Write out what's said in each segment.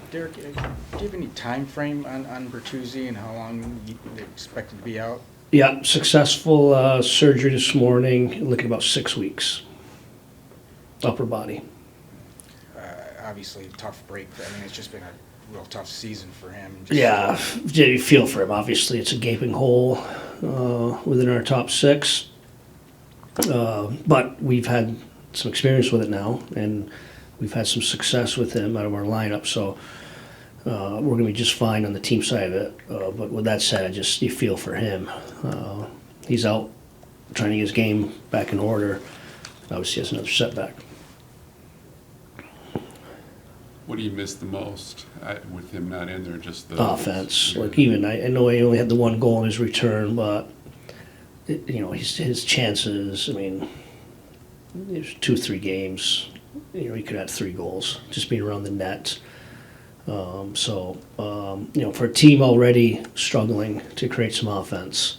Derek, do you have any time frame on Bertuzzi and how long you expect to be out? Yeah, successful surgery this morning, looking about 6 weeks. Upper body. Obviously, tough break. I mean, it's just been a real tough season for him. Yeah, you feel for him. Obviously, it's a gaping hole within our top six. But we've had some experience with it now, and we've had some success with him out of our lineup. So we're going to be just fine on the team side of it. But with that said, you feel for him. He's out trying to get his game back in order. Obviously, has another setback. What do you miss the most with him not in there? Just the offense. Like even I know he only had the one goal in his return, but his chances. I mean, there's 2-3 games. He could have 3 goals just being around the net. For a team already struggling to create some offense,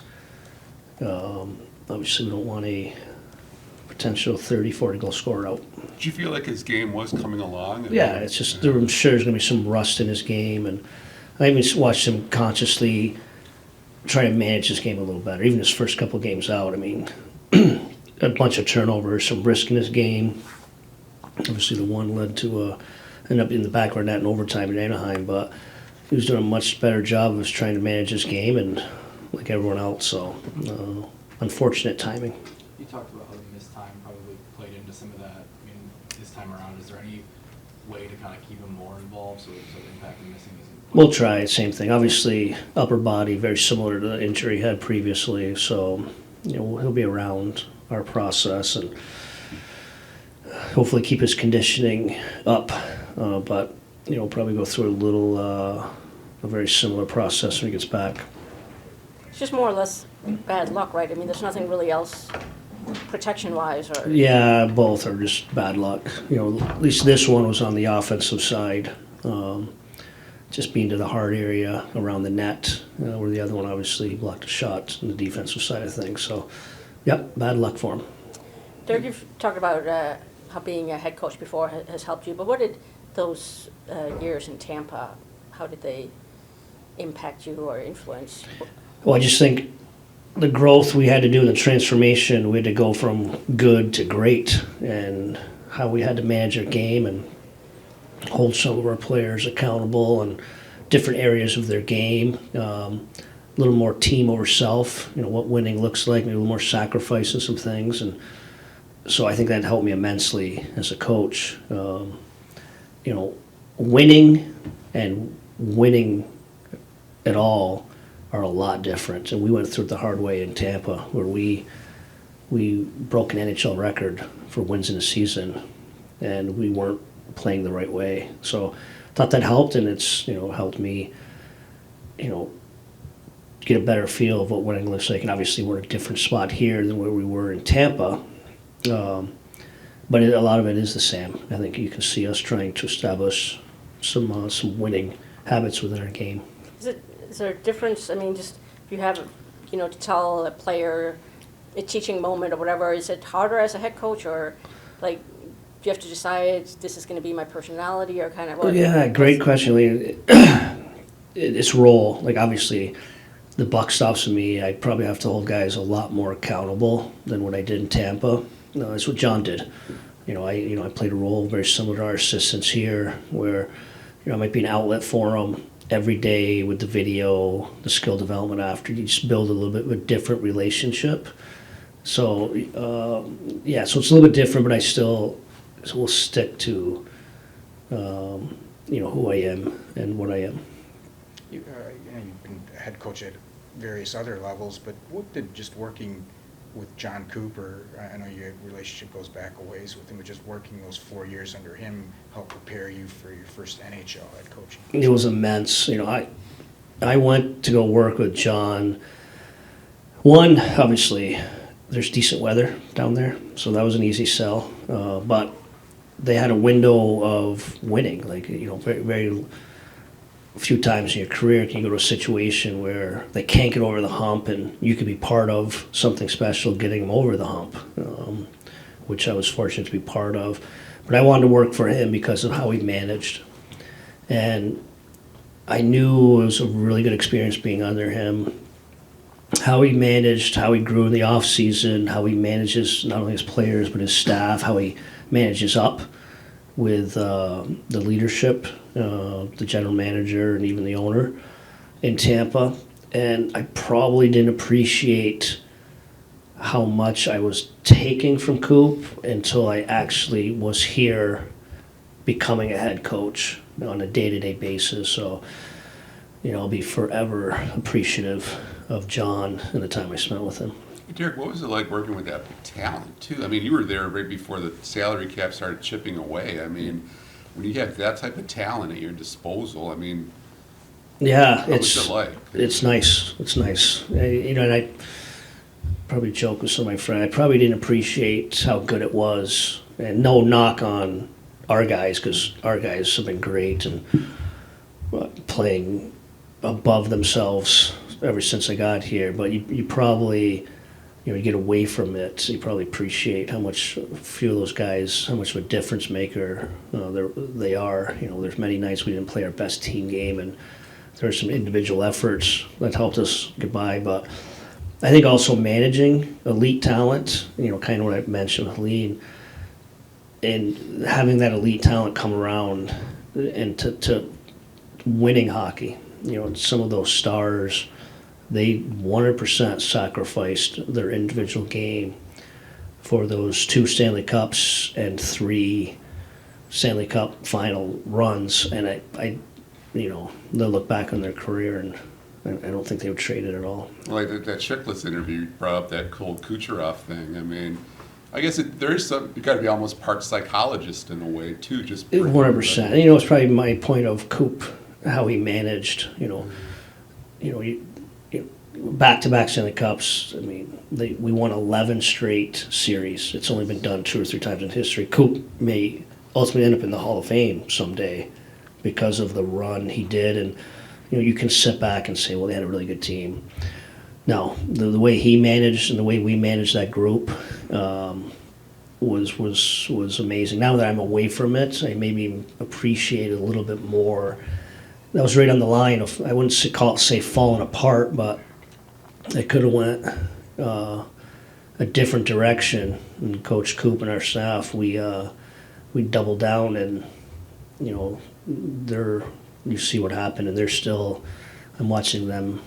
obviously we don't want a potential 30-40 goal scorer out. Did you feel like his game was coming along? Yeah, it's just I'm sure there's going to be some rust in his game, and I even watched him consciously try to manage his game a little better. Even his first couple games out, I mean, a bunch of turnovers, some risk in his game. Obviously, the one led to end up in the back of our net in overtime in Anaheim, but he was doing a much better job of trying to manage his game, and like everyone else. So, unfortunate timing. You talked about how the missed time probably played into some of that. I mean, this time around, is there any way to kind of keep him more involved so the impact of missing isn't? We'll try. Same thing. Obviously, upper body, very similar to the injury he had previously. So, he'll be around our process and hopefully keep his conditioning up. But, probably go through a very similar process when he gets back. It's just more or less bad luck, right? I mean, there's nothing really else protection-wise, or Yeah, both are just bad luck. At least this one was on the offensive side, just being to the hard area around the net, where the other one obviously blocked a shot on the defensive side of things. So, yep, bad luck for him. Derek, you've talked about how being a head coach before has helped you, but what did those years in Tampa, how did they impact you or influence? Well, I just think the growth we had to do in the transformation, we had to go from good to great, and how we had to manage our game and hold some of our players accountable in different areas of their game. A little more team over self, what winning looks like, maybe a little more sacrifice in some things. And so I think that helped me immensely as a coach. Winning and winning at all are a lot different. And we went through it the hard way in Tampa, where we broke an NHL record for wins in a season, and we weren't playing the right way. So I thought that helped, and it's helped me get a better feel of what winning looks like. And obviously we're in a different spot here than where we were in Tampa, but a lot of it is the same. I think you can see us trying to establish some winning habits within our game. Is there a difference? I mean, just if you have, to tell a player a teaching moment or whatever, is it harder as a head coach, or like do you have to decide this is going to be my personality, or kind of what? Yeah, great question. It's role. Like obviously, the buck stops with me. I probably have to hold guys a lot more accountable than what I did in Tampa. That's what John did. I played a role very similar to our assistants here, where I might be an outlet for them every day with the video, the skill development after. You just build a little bit of a different relationship. So, so it's a little bit different, but I still will stick to, who I am and what I am. You've been a head coach at various other levels, but what did just working with John Cooper, I know your relationship goes back a ways with him, but just working those 4 years under him help prepare you for your first NHL head coaching? It was immense. I went to go work with John. One, obviously, there's decent weather down there, so that was an easy sell. But they had a window of winning, very, very few times in your career can you go to a situation where they can't get over the hump, and you could be part of something special getting them over the hump, which I was fortunate to be part of. But I wanted to work for him because of how he managed. And I knew it was a really good experience being under him. How he managed, how he grew in the off season, how he manages not only his players but his staff, how he manages up with the leadership, the general manager, and even the owner in Tampa. And I probably didn't appreciate how much I was taking from Coop until I actually was here becoming a head coach on a day-to-day basis. So, I'll be forever appreciative of John and the time I spent with him. Derek, what was it like working with that talent, too? I mean, you were there right before the salary cap started chipping away. I mean, when you have that type of talent at your disposal, I mean, Yeah, what was it like? It's nice. It's nice. And I probably joke with some of my friends. I probably didn't appreciate how good it was. And no knock on our guys, because our guys have been great and playing above themselves ever since I got here. But you probably, you get away from it. You probably appreciate how much a few of those guys, how much of a difference maker they are. There's many nights we didn't play our best team game, and there's some individual efforts that helped us get by. But I think also managing elite talent, kind of what I mentioned with Lean, and having that elite talent come around and to winning hockey. Some of those stars, they 100% sacrificed their individual game for those 2 Stanley Cups and 3 Stanley Cup final runs. And they'll look back on their career, and I don't think they would trade it at all. Like that Chickless interview brought up that Cole Kucherov thing. I mean, I guess there is some, you got to be almost part psychologist in a way, too. Just 100%. It's probably my point of Coop, how he managed, back-to-back Stanley Cups. I mean, we won 11 straight series. It's only been done 2 or 3 times in history. Coop may ultimately end up in the Hall of Fame someday because of the run he did. And, you can sit back and say, well, they had a really good team. No, the way he managed and the way we managed that group was amazing. Now that I'm away from it, I maybe appreciate it a little bit more. That was right on the line of, I wouldn't say falling apart, but it could have went a different direction. And Coach Coop and our staff, we doubled down, and you see what happened, and they're still. I'm watching them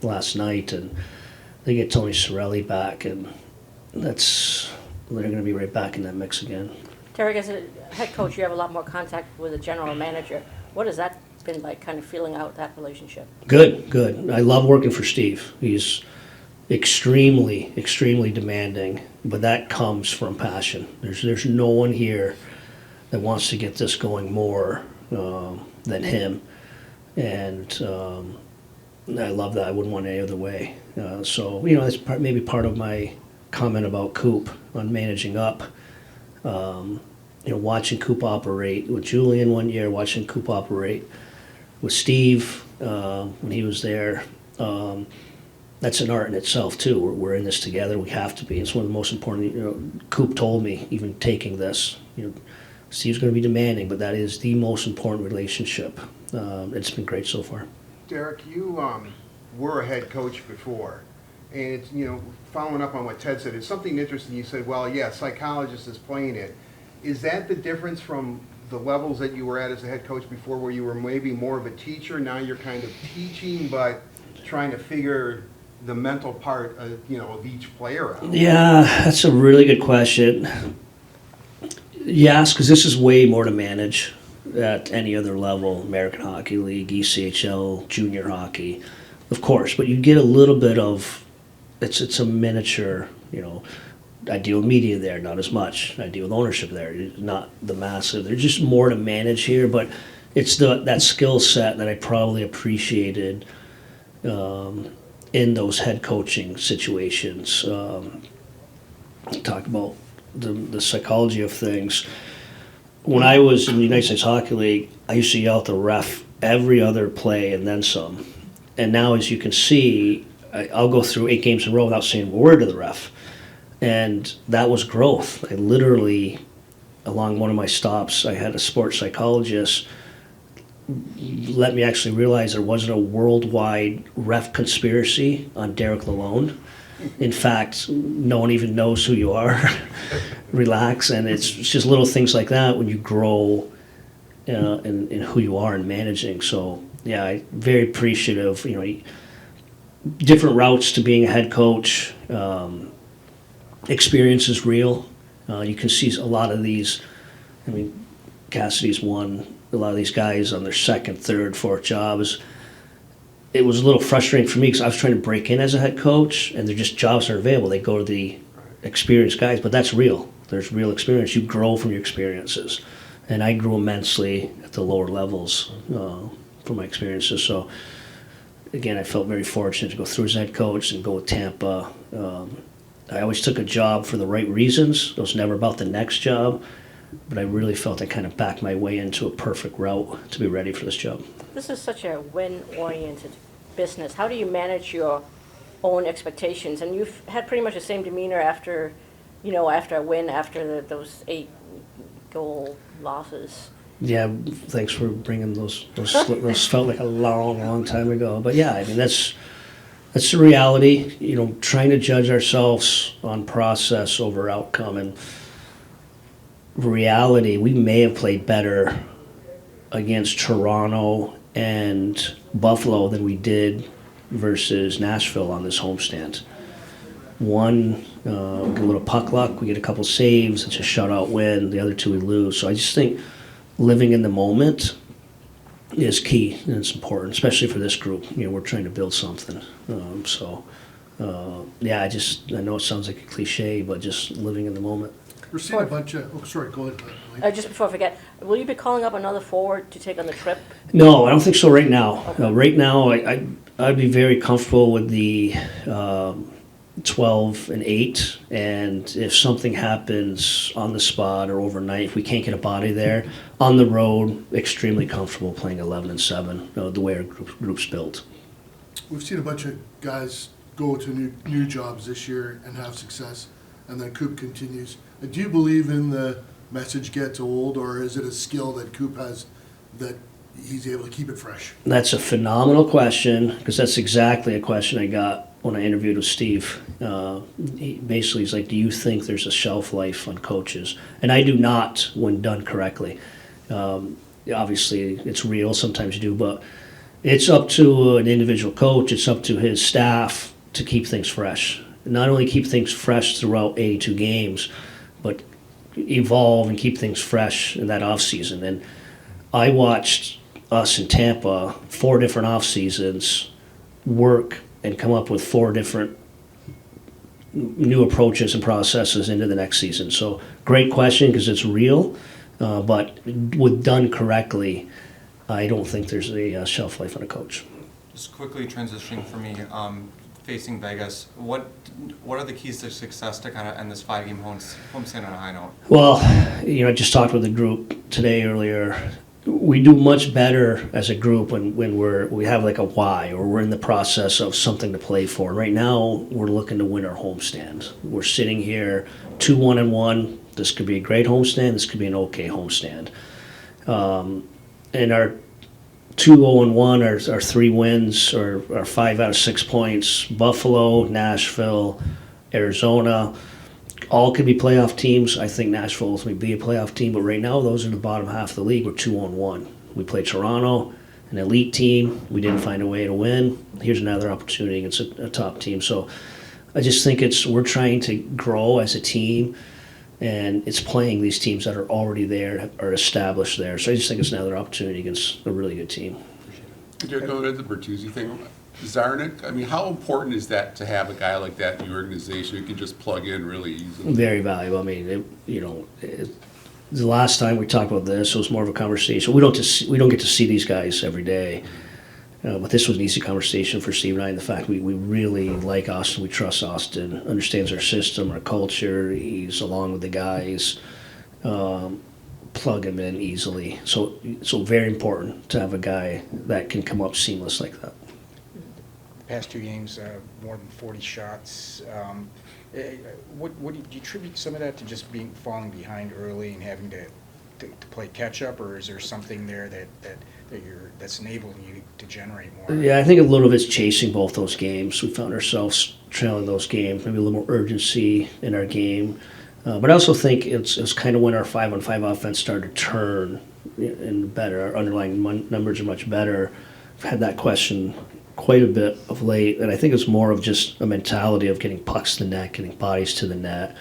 last night, and they get Tony Cirelli back, and they're going to be right back in that mix again. Derek, as a head coach, you have a lot more contact with a general manager. What has that been like, kind of feeling out that relationship? Good. I love working for Steve. He's extremely, extremely demanding, but that comes from passion. There's no one here that wants to get this going more than him, and I love that. I wouldn't want it any other way. So that's maybe part of my comment about Coop on managing up. Watching Coop operate with Julian one year, watching Coop operate with Steve when he was there. That's an art in itself too. We're in this together. We have to be. It's one of the most important. Coop told me, even taking this, Steve's going to be demanding, but that is the most important relationship. It's been great so far. Derek, you were a head coach before, and it's, following up on what Ted said, it's something interesting. You said, well, yeah, psychologist is playing it. Is that the difference from the levels that you were at as a head coach before, where you were maybe more of a teacher? Now you're kind of teaching, but trying to figure the mental part of each player out? Yeah, that's a really good question. Yes, because this is way more to manage at any other level, American Hockey League, ECHL, junior hockey, of course, but you get a little bit of, it's a miniature, I deal with media there, not as much. I deal with ownership there, not the massive. There's just more to manage here, but it's that skill set that I probably appreciated in those head coaching situations. Talk about the psychology of things. When I was in the United States Hockey League, I used to yell at the ref every other play and then some. And now, as you can see, I'll go through 8 games in a row without saying a word to the ref. And that was growth. I literally, along one of my stops, I had a sports psychologist let me actually realize there wasn't a worldwide ref conspiracy on Derek Lalonde. In fact, no one even knows who you are. Relax, and it's just little things like that when you grow in who you are in managing. So yeah, I'm very appreciative. Different routes to being a head coach. Experience is real. You can see a lot of these. I mean, Cassidy's won a lot of these guys on their second, third, fourth jobs. It was a little frustrating for me because I was trying to break in as a head coach, and they're just jobs aren't available. They go to the experienced guys, but that's real. There's real experience. You grow from your experiences, and I grew immensely at the lower levels from my experiences. So, again, I felt very fortunate to go through as head coach and go with Tampa. I always took a job for the right reasons. It was never about the next job, but I really felt I kind of backed my way into a perfect route to be ready for this job. This is such a win-oriented business. How do you manage your own expectations? And you've had pretty much the same demeanor after a win, after those 8-goal losses. Yeah, thanks for bringing those felt like a long time ago. But yeah, I mean, that's the reality, trying to judge ourselves on process over outcome. And reality, we may have played better against Toronto and Buffalo than we did versus Nashville on this homestand. One, we get a little puck luck, we get a couple saves, it's a shutout win. The other two we lose. So I just think living in the moment is key, and it's important, especially for this group. We're trying to build something. Yeah, I know it sounds like a cliche, but just living in the moment. We're seeing a bunch of, sorry, go ahead, Mike. Just before I forget, will you be calling up another forward to take on the trip? No, I don't think so right now. Okay. Right now, I'd be very comfortable with the 12 and 8, and if something happens on the spot or overnight, if we can't get a body there, on the road, extremely comfortable playing 11 and 7, the way our group's built. We've seen a bunch of guys go to new jobs this year and have success, and then Coop continues. Do you believe in the message gets old, or is it a skill that Coop has that he's able to keep it fresh? That's a phenomenal question, because that's exactly a question I got when I interviewed with Steve. He's like, do you think there's a shelf life on coaches? And I do not, when done correctly. Obviously, it's real, sometimes you do, but it's up to an individual coach, it's up to his staff to keep things fresh. Not only keep things fresh throughout 82 games, but evolve and keep things fresh in that off season. And I watched us in Tampa 4 different off seasons work and come up with 4 different new approaches and processes into the next season. So great question, because it's real, but with done correctly, I don't think there's a shelf life on a coach. Just quickly transitioning for me, facing Vegas, what are the keys to success to kind of end this 5-game homestand on a high note? Well, I just talked with the group today earlier. We do much better as a group when we have like a why, or we're in the process of something to play for. Right now, we're looking to win our homestand. We're sitting here 2-1-1. This could be a great homestand. This could be an okay homestand. And our 2-0-1, our 3 wins, or our 5 out of 6 points. Buffalo, Nashville, Arizona, all could be playoff teams. I think Nashville will ultimately be a playoff team, but right now those are the bottom half of the league. We're 2-1. We played Toronto, an elite team. We didn't find a way to win. Here's another opportunity against a top team. So I just think we're trying to grow as a team, and it's playing these teams that are already there, are established there. So I just think it's another opportunity against a really good team. Derek, go ahead, the Bertuzzi thing. Zarnik, I mean, how important is that to have a guy like that in your organization who can just plug in really easily? Very valuable. I mean, the last time we talked about this, it was more of a conversation. We don't get to see these guys every day, but this was an easy conversation for Steve and I. And the fact we really like Austin, we trust Austin, understands our system, our culture. He's along with the guys. Plug him in easily. So very important to have a guy that can come up seamless like that. Past 2 games, more than 40 shots. What do you attribute some of that to just falling behind early and having to play catch up, or is there something there that that's enabling you to generate more? Yeah, I think a little of it's chasing both those games. We found ourselves trailing those games, maybe a little more urgency in our game. But I also think it's kind of when our 5-on-5 offense started to turn and better. Our underlying numbers are much better. I've had that question quite a bit of late, and I think it's more of just a mentality of getting pucks to the net, getting bodies to the net,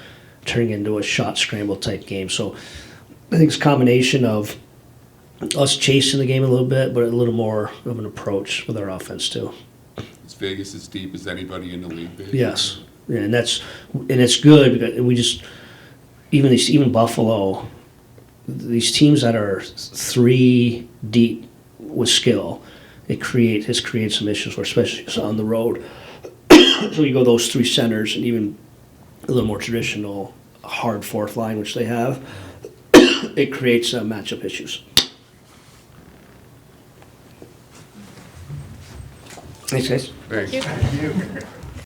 turning into a shot scramble type game. So I think it's a combination of us chasing the game a little bit, but a little more of an approach with our offense too. Is Vegas as deep as anybody in the league, basically? Yes, yeah, and it's good because we just even Buffalo, these teams that are 3 deep with skill, has created some issues for, especially on the road. So you go those 3 centers and even a little more traditional hard fourth line, which they have, it creates matchup issues. Thanks, guys. Thanks. Thank you. Thank you.